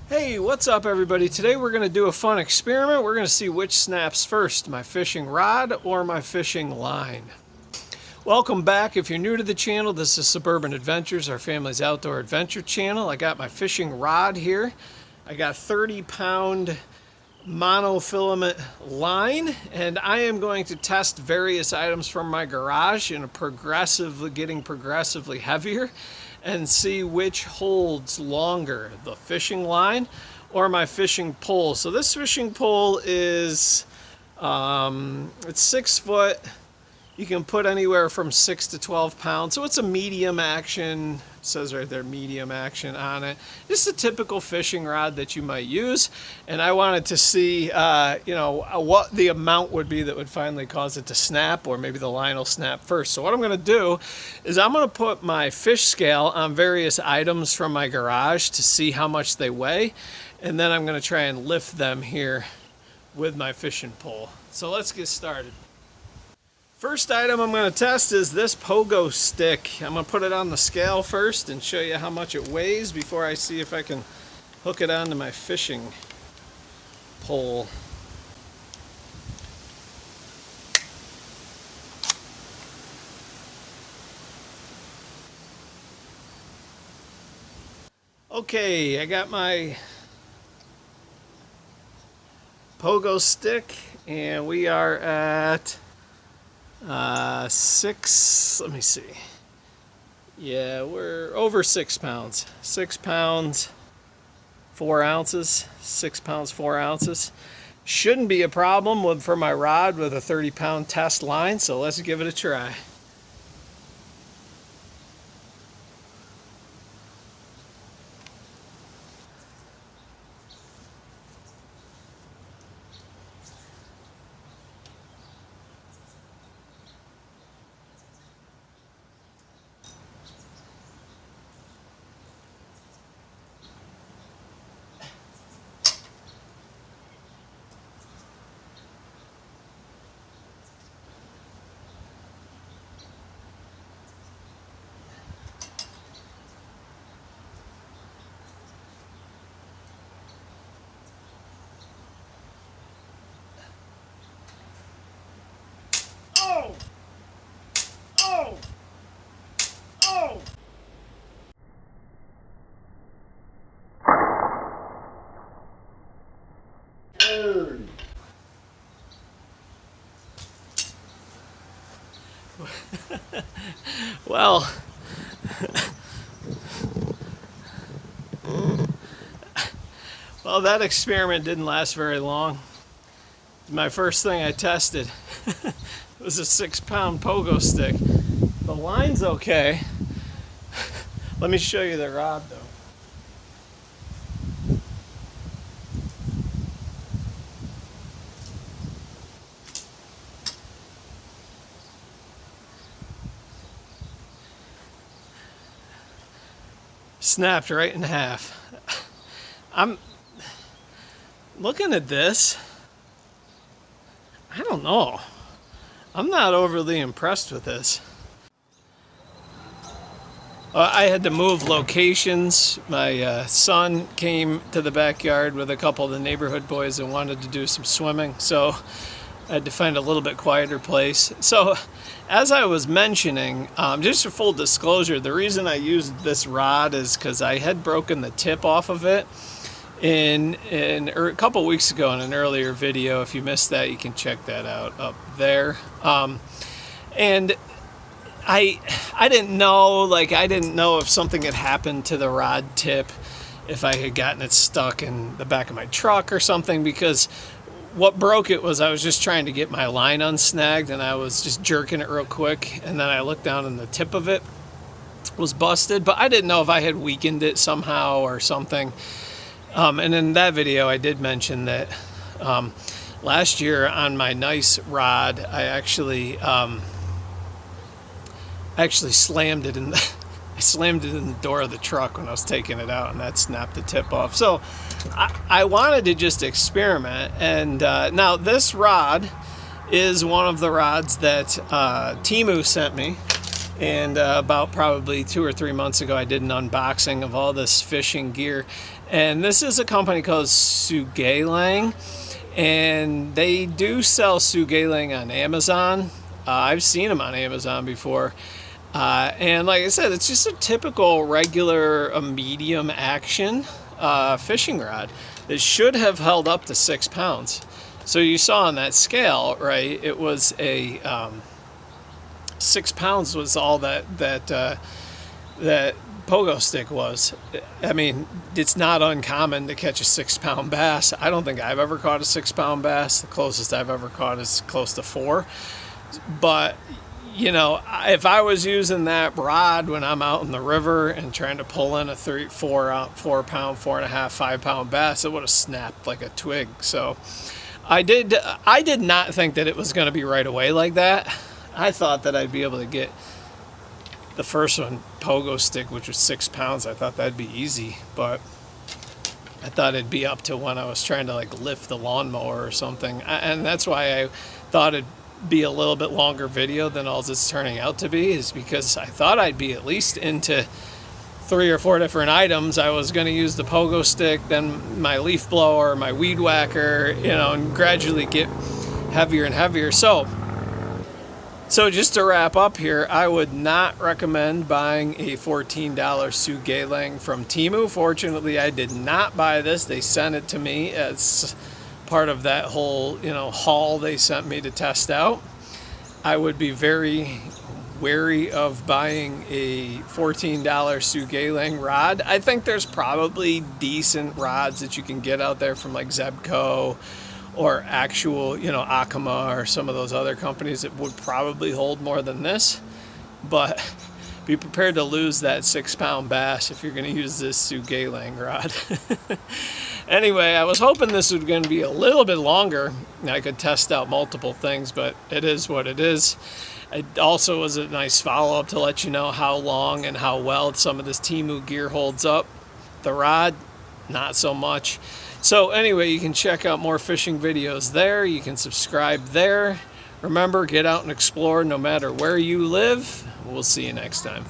Hey, what's up everybody? Today we're going to do a fun experiment. We're going to see which snaps first, my fishing rod or my fishing line. Welcome back. If you're new to the channel, this is Suburban Adventures, our family's outdoor adventure channel. I got my fishing rod here. I got 30-pound monofilament line, and I am going to test various items from my garage in a getting progressively heavier, and see which holds longer, the fishing line or my fishing pole. So this fishing pole is it's 6 foot. You can put anywhere from 6 to 12 pounds. So it's a medium action. It says right there, medium action on it. Just a typical fishing rod that you might use. And I wanted to see, what the amount would be that would finally cause it to snap, or maybe the line will snap first. So what I'm going to do is I'm going to put my fish scale on various items from my garage to see how much they weigh. And then I'm going to try and lift them here with my fishing pole. So let's get started. First item I'm going to test is this pogo stick. I'm going to put it on the scale first and show you how much it weighs before I see if I can hook it onto my fishing pole. Okay, I got my pogo stick and we are at let me see. Yeah, we're over 6 pounds. 6 pounds, 4 ounces. 6 pounds, 4 ounces. Shouldn't be a problem for my rod with a 30-pound test line, so let's give it a try. Oh! Oh! Oh! Well, that experiment didn't last very long. My first thing I tested was a 6-pound pogo stick. The line's okay. Let me show you the rod though. Snapped right in half. I'm looking at this. I don't know. I'm not overly impressed with this. I had to move locations. My son came to the backyard with a couple of the neighborhood boys and wanted to do some swimming, so I had to find a little bit quieter place. So as I was mentioning, just for full disclosure, the reason I used this rod is because I had broken the tip off of it a couple weeks ago in an earlier video. If you missed that, you can check that out up there. And I didn't know, I didn't know if something had happened to the rod tip, if I had gotten it stuck in the back of my truck or something, because what broke it was I was just trying to get my line unsnagged and I was just jerking it real quick, and then I looked down and the tip of it was busted, but I didn't know if I had weakened it somehow or something. And in that video I did mention that last year on my nice rod I actually slammed it in the door of the truck when I was taking it out, and that snapped the tip off. So I wanted to just experiment, and now this rod is one of the rods that Temu sent me. And about probably 2 or 3 months ago, I did an unboxing of all this fishing gear. And this is a company called Sugalang, and they do sell Sugalang on Amazon. I've seen them on Amazon before. And like I said, it's just a typical regular medium action fishing rod that should have held up to 6 pounds. So you saw on that scale, right, it was a 6 pounds was all that pogo stick was. I mean, it's not uncommon to catch a 6 pound bass. I don't think I've ever caught a 6 pound bass. The closest I've ever caught is close to 4. But you know, if I was using that rod when I'm out in the river and trying to pull in a 4 pound, 4.5, 5 pound bass, it would have snapped like a twig. So I did not think that it was going to be right away like that. I thought that I'd be able to get the first one, pogo stick, which was 6 pounds. I thought that'd be easy, but I thought it'd be up to when I was trying to like lift the lawnmower or something. And that's why I thought it'd be a little bit longer video than all it's turning out to be, is because I thought I'd be at least into 3 or 4 different items. I was going to use the pogo stick, then my leaf blower, my weed whacker, you know, and gradually get heavier and heavier. So just to wrap up here, I would not recommend buying a $14 Sugalang from Temu. Fortunately, I did not buy this. They sent it to me as part of that whole, you know, haul they sent me to test out. I would be very wary of buying a $14 Sugalang rod. I think there's probably decent rods that you can get out there from like Zebco or actual, you know, Akama or some of those other companies that would probably hold more than this. But be prepared to lose that 6 pound bass if you're going to use this Sugalang rod. Anyway, I was hoping this was going to be a little bit longer and I could test out multiple things, but it is what it is. It also was a nice follow-up to let you know how long and how well some of this Temu gear holds up. The rod, not so much. So anyway, you can check out more fishing videos there. You can subscribe there. Remember, get out and explore no matter where you live. We'll see you next time.